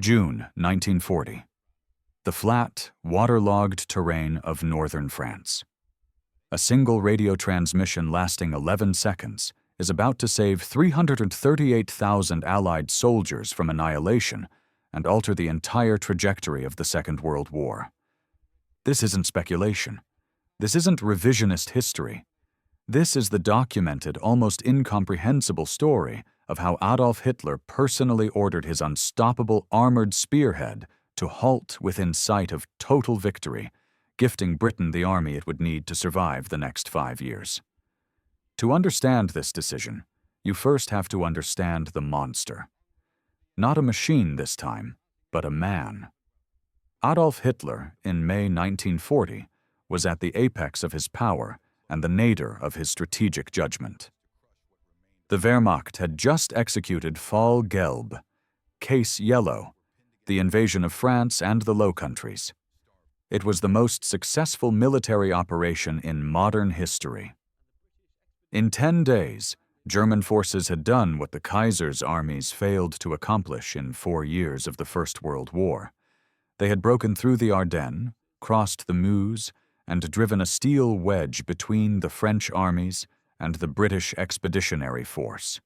June 1940. The flat, waterlogged terrain of northern France. A single radio transmission lasting 11 seconds is about to save 338,000 Allied soldiers from annihilation and alter the entire trajectory of the Second World War. This isn't speculation. This isn't revisionist history. This is the documented, almost incomprehensible story of how Adolf Hitler personally ordered his unstoppable armored spearhead to halt within sight of total victory, gifting Britain the army it would need to survive the next 5 years. To understand this decision, you first have to understand the monster. Not a machine this time, but a man. Adolf Hitler, in May 1940, was at the apex of his power and the nadir of his strategic judgment. The Wehrmacht had just executed Fall Gelb, Case Yellow, the invasion of France and the Low Countries. It was the most successful military operation in modern history. In 10 days, German forces had done what the Kaiser's armies failed to accomplish in 4 years of the First World War. They had broken through the Ardennes, crossed the Meuse, and driven a steel wedge between the French armies and the British Expeditionary Force.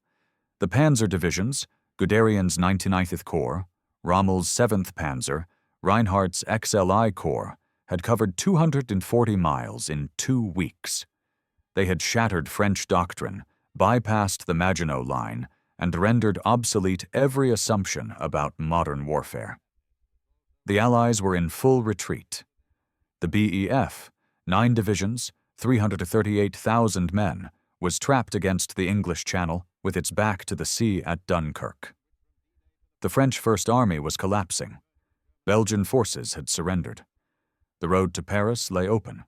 The Panzer divisions, Guderian's 99th Corps, Rommel's 7th Panzer, Reinhardt's XLI Corps, had covered 240 miles in 2 weeks. They had shattered French doctrine, bypassed the Maginot Line, and rendered obsolete every assumption about modern warfare. The Allies were in full retreat. The BEF, 9 divisions, 338,000 men, was trapped against the English Channel with its back to the sea at Dunkirk. The French First Army was collapsing. Belgian forces had surrendered. The road to Paris lay open.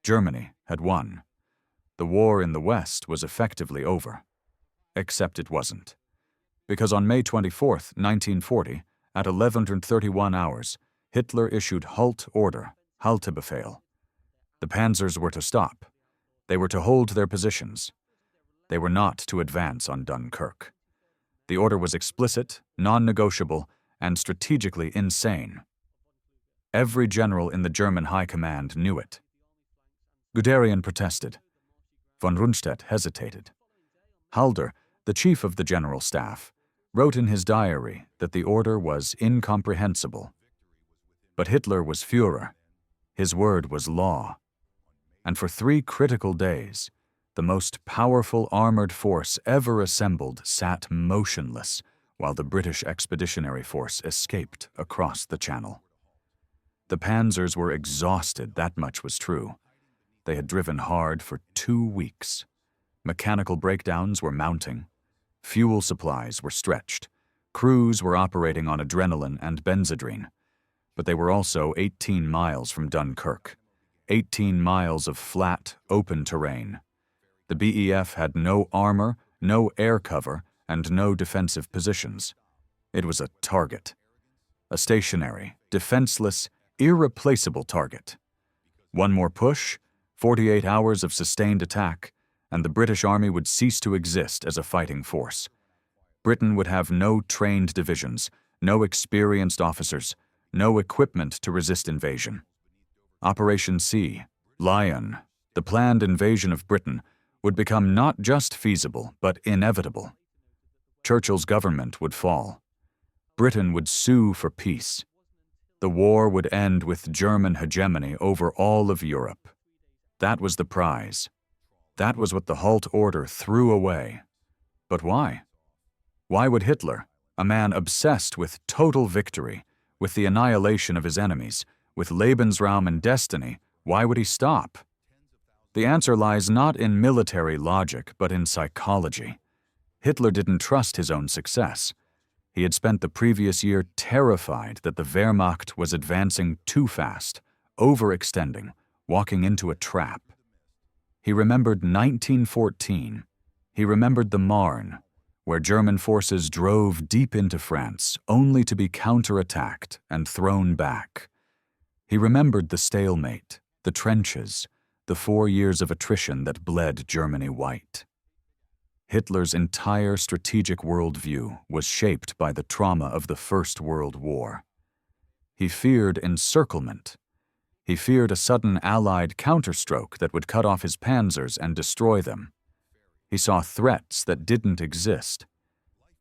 Germany had won. The war in the West was effectively over. Except it wasn't. Because on May 24, 1940, at 11:31 hours, Hitler issued Halt Order, Haltebefehl. The Panzers were to stop. They were to hold their positions. They were not to advance on Dunkirk. The order was explicit, non-negotiable, and strategically insane. Every general in the German High Command knew it. Guderian protested. Von Rundstedt hesitated. Halder, the chief of the General Staff, wrote in his diary that the order was incomprehensible. But Hitler was Führer. His word was law. And for 3 critical days, the most powerful armored force ever assembled sat motionless while the British Expeditionary Force escaped across the Channel. The Panzers were exhausted, that much was true. They had driven hard for 2 weeks. Mechanical breakdowns were mounting. Fuel supplies were stretched. Crews were operating on adrenaline and benzodrine. But they were also 18 miles from Dunkirk. 18 miles of flat, open terrain. The BEF had no armor, no air cover, and no defensive positions. It was a target. A stationary, defenseless, irreplaceable target. One more push, 48 hours of sustained attack, and the British Army would cease to exist as a fighting force. Britain would have no trained divisions, no experienced officers, no equipment to resist invasion. Operation C, Lion, the planned invasion of Britain, would become not just feasible, but inevitable. Churchill's government would fall. Britain would sue for peace. The war would end with German hegemony over all of Europe. That was the prize. That was what the Halt Order threw away. But why? Why would Hitler, a man obsessed with total victory, with the annihilation of his enemies, with Lebensraum and destiny, why would he stop? The answer lies not in military logic, but in psychology. Hitler didn't trust his own success. He had spent the previous year terrified that the Wehrmacht was advancing too fast, overextending, walking into a trap. He remembered 1914. He remembered the Marne, where German forces drove deep into France only to be counterattacked and thrown back. He remembered the stalemate, the trenches, the 4 years of attrition that bled Germany white. Hitler's entire strategic worldview was shaped by the trauma of the First World War. He feared encirclement. He feared a sudden Allied counterstroke that would cut off his panzers and destroy them. He saw threats that didn't exist.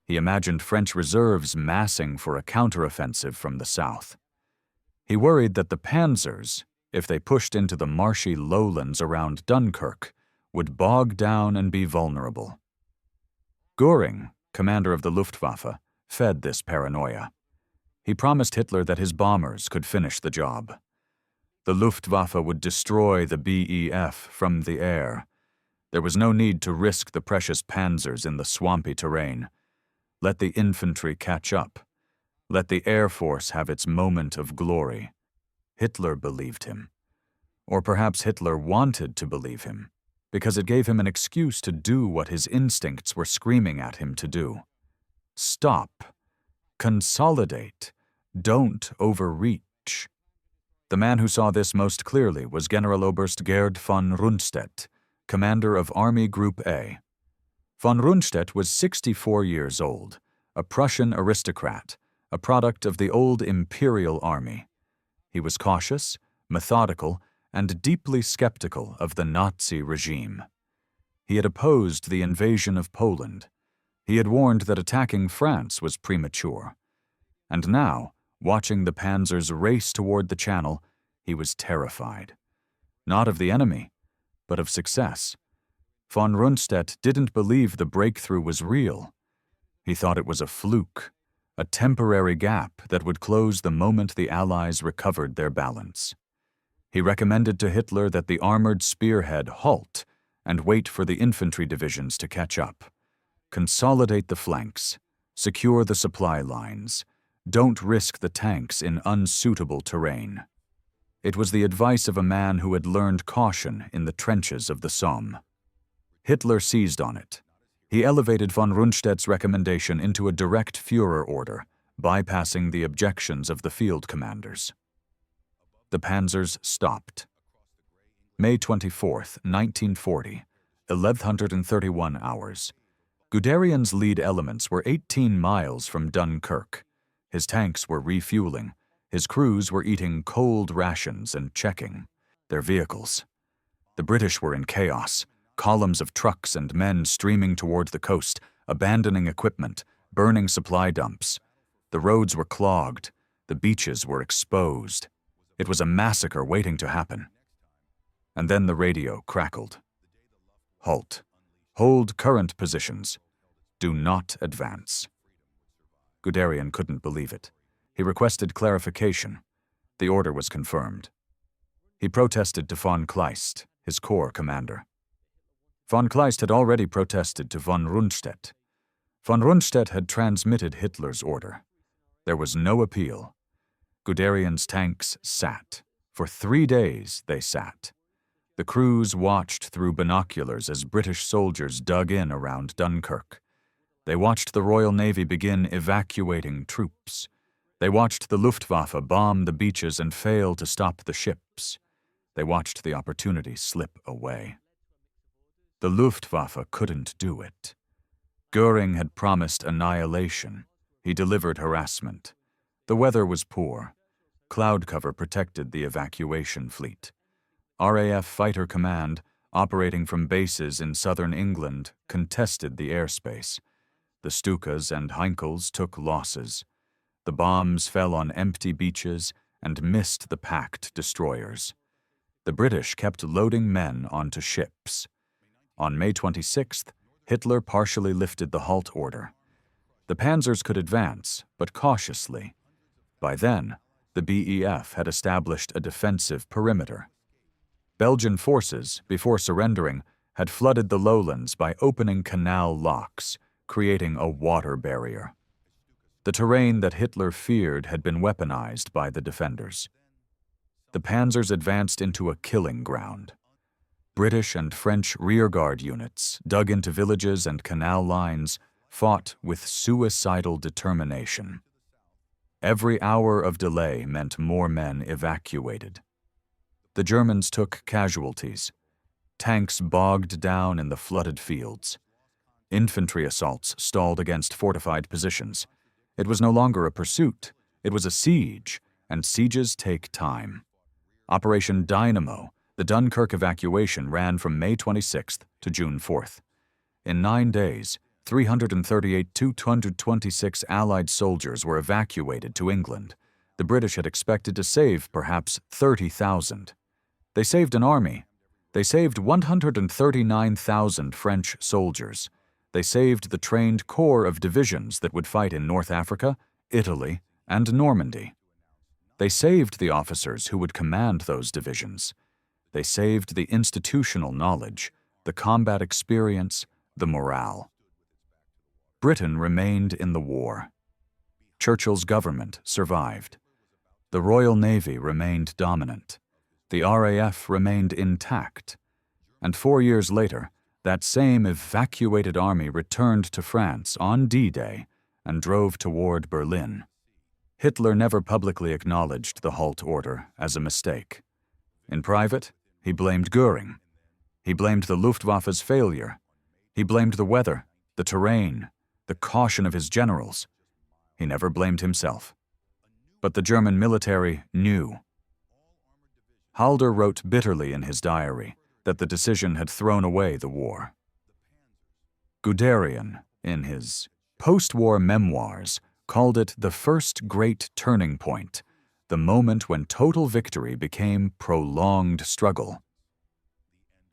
He imagined French reserves massing for a counteroffensive from the south. He worried that the panzers, if they pushed into the marshy lowlands around Dunkirk, would bog down and be vulnerable. Göring, commander of the Luftwaffe, fed this paranoia. He promised Hitler that his bombers could finish the job. The Luftwaffe would destroy the BEF from the air. There was no need to risk the precious panzers in the swampy terrain. Let the infantry catch up. Let the Air Force have its moment of glory. Hitler believed him. Or perhaps Hitler wanted to believe him, because it gave him an excuse to do what his instincts were screaming at him to do. Stop. Consolidate. Don't overreach. The man who saw this most clearly was Generaloberst Gerd von Rundstedt, commander of Army Group A. Von Rundstedt was 64 years old, a Prussian aristocrat, a product of the old imperial army. He was cautious, methodical, and deeply skeptical of the Nazi regime. He had opposed the invasion of Poland. He had warned that attacking France was premature. And now, watching the panzers race toward the Channel, he was terrified. Not of the enemy, but of success. Von Rundstedt didn't believe the breakthrough was real. He thought it was a fluke, a temporary gap that would close the moment the Allies recovered their balance. He recommended to Hitler that the armored spearhead halt and wait for the infantry divisions to catch up. Consolidate the flanks, secure the supply lines, don't risk the tanks in unsuitable terrain. It was the advice of a man who had learned caution in the trenches of the Somme. Hitler seized on it. He elevated von Rundstedt's recommendation into a direct Führer order, bypassing the objections of the field commanders. The panzers stopped. May 24, 1940, 1131 hours. Guderian's lead elements were 18 miles from Dunkirk. His tanks were refueling. His crews were eating cold rations and checking their vehicles. The British were in chaos. Columns of trucks and men streaming toward the coast, abandoning equipment, burning supply dumps. The roads were clogged. The beaches were exposed. It was a massacre waiting to happen. And then the radio crackled. Halt. Hold current positions. Do not advance. Guderian couldn't believe it. He requested clarification. The order was confirmed. He protested to von Kleist, his corps commander. Von Kleist had already protested to von Rundstedt. Von Rundstedt had transmitted Hitler's order. There was no appeal. Guderian's tanks sat. For 3 days they sat. The crews watched through binoculars as British soldiers dug in around Dunkirk. They watched the Royal Navy begin evacuating troops. They watched the Luftwaffe bomb the beaches and fail to stop the ships. They watched the opportunity slip away. The Luftwaffe couldn't do it. Göring had promised annihilation. He delivered harassment. The weather was poor. Cloud cover protected the evacuation fleet. RAF Fighter Command, operating from bases in southern England, contested the airspace. The Stukas and Heinkels took losses. The bombs fell on empty beaches and missed the packed destroyers. The British kept loading men onto ships. On May 26th, Hitler partially lifted the Halt Order. The panzers could advance, but cautiously. By then, the BEF had established a defensive perimeter. Belgian forces, before surrendering, had flooded the lowlands by opening canal locks, creating a water barrier. The terrain that Hitler feared had been weaponized by the defenders. The panzers advanced into a killing ground. British and French rearguard units, dug into villages and canal lines, fought with suicidal determination. Every hour of delay meant more men evacuated. The Germans took casualties. Tanks bogged down in the flooded fields. Infantry assaults stalled against fortified positions. It was no longer a pursuit, it was a siege, and sieges take time. Operation Dynamo, the Dunkirk evacuation, ran from May 26th to June 4th. In 9 days, 338,226 Allied soldiers were evacuated to England. The British had expected to save perhaps 30,000. They saved an army. They saved 139,000 French soldiers. They saved the trained corps of divisions that would fight in North Africa, Italy, and Normandy. They saved the officers who would command those divisions. They saved the institutional knowledge, the combat experience, the morale. Britain remained in the war. Churchill's government survived. The Royal Navy remained dominant. The RAF remained intact. And 4 years later, that same evacuated army returned to France on D-Day and drove toward Berlin. Hitler never publicly acknowledged the Halt Order as a mistake. In private, he blamed Göring. He blamed the Luftwaffe's failure. He blamed the weather, the terrain, the caution of his generals. He never blamed himself. But the German military knew. Halder wrote bitterly in his diary that the decision had thrown away the war. Guderian, in his post-war memoirs, called it the first great turning point, the moment when total victory became prolonged struggle.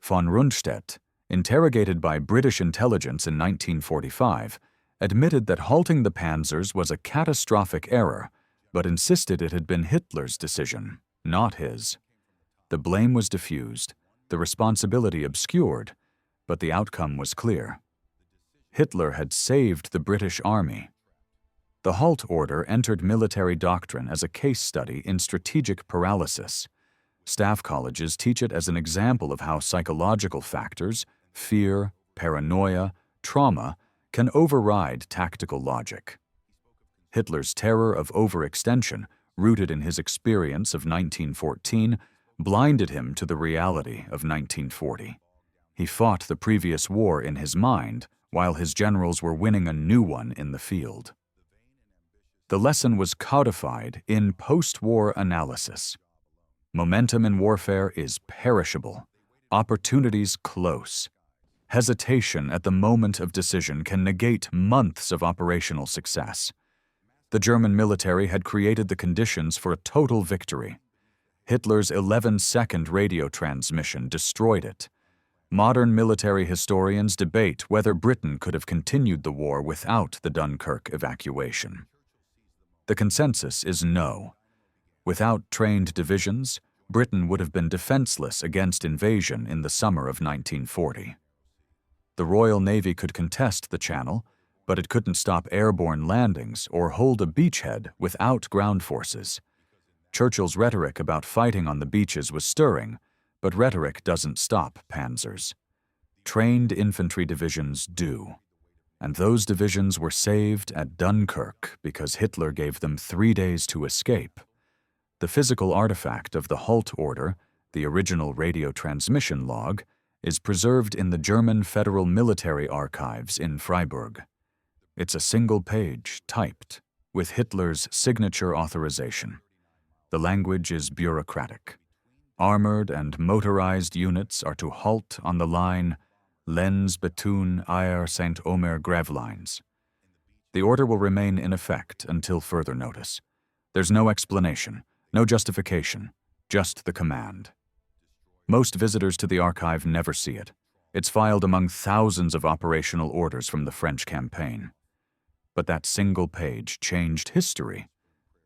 Von Rundstedt, interrogated by British intelligence in 1945, admitted that halting the Panzers was a catastrophic error, but insisted it had been Hitler's decision, not his. The blame was diffused, the responsibility obscured, but the outcome was clear. Hitler had saved the British Army. The Halt Order entered military doctrine as a case study in strategic paralysis. Staff colleges teach it as an example of how psychological factors, fear, paranoia, trauma, can override tactical logic. Hitler's terror of overextension, rooted in his experience of 1914, blinded him to the reality of 1940. He fought the previous war in his mind, while his generals were winning a new one in the field. The lesson was codified in post-war analysis. Momentum in warfare is perishable, opportunities close. Hesitation at the moment of decision can negate months of operational success. The German military had created the conditions for a total victory. Hitler's 11-second radio transmission destroyed it. Modern military historians debate whether Britain could have continued the war without the Dunkirk evacuation. The consensus is no. Without trained divisions, Britain would have been defenseless against invasion in the summer of 1940. The Royal Navy could contest the Channel, but it couldn't stop airborne landings or hold a beachhead without ground forces. Churchill's rhetoric about fighting on the beaches was stirring, but rhetoric doesn't stop panzers. Trained infantry divisions do. And those divisions were saved at Dunkirk because Hitler gave them 3 days to escape. The physical artifact of the Halt Order, the original radio transmission log, is preserved in the German Federal Military Archives in Freiburg. It's a single page, typed, with Hitler's signature authorization. The language is bureaucratic. Armored and motorized units are to halt on the line Lens, Bethune, Aire, Saint-Omer Gravelines. The order will remain in effect until further notice. There's no explanation, no justification, just the command. Most visitors to the archive never see it. It's filed among thousands of operational orders from the French campaign. But that single page changed history.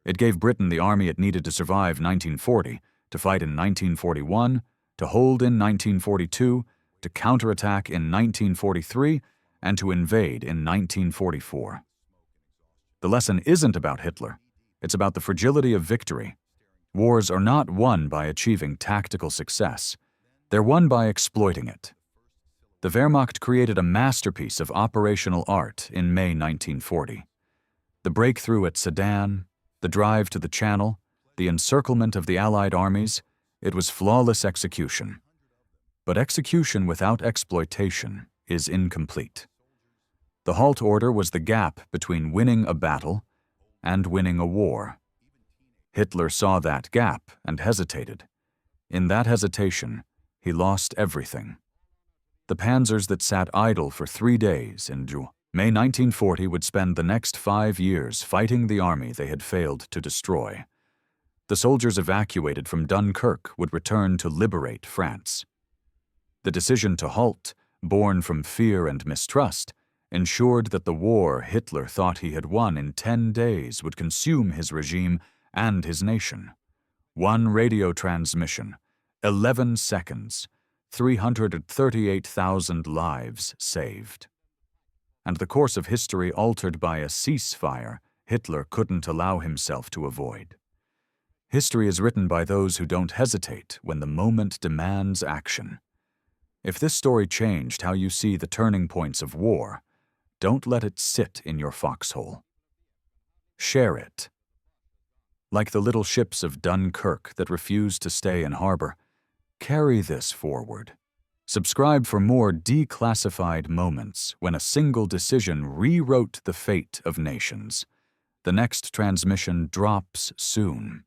It gave Britain the army it needed to survive 1940, to fight in 1941, to hold in 1942, to counterattack in 1943, and to invade in 1944. The lesson isn't about Hitler. It's about the fragility of victory. Wars are not won by achieving tactical success. They're won by exploiting it. The Wehrmacht created a masterpiece of operational art in May 1940. The breakthrough at Sedan, the drive to the Channel, the encirclement of the Allied armies, it was flawless execution. But execution without exploitation is incomplete. The Halt Order was the gap between winning a battle and winning a war. Hitler saw that gap and hesitated. In that hesitation, he lost everything. The panzers that sat idle for 3 days in May 1940 would spend the next 5 years fighting the army they had failed to destroy. The soldiers evacuated from Dunkirk would return to liberate France. The decision to halt, born from fear and mistrust, ensured that the war Hitler thought he had won in 10 days would consume his regime and his nation. One radio transmission, 11 seconds, 338,000 lives saved. And the course of history altered by a ceasefire Hitler couldn't allow himself to avoid. History is written by those who don't hesitate when the moment demands action. If this story changed how you see the turning points of war, don't let it sit in your foxhole. Share it. Like the little ships of Dunkirk that refused to stay in harbor, carry this forward. Subscribe for more declassified moments when a single decision rewrote the fate of nations. The next transmission drops soon.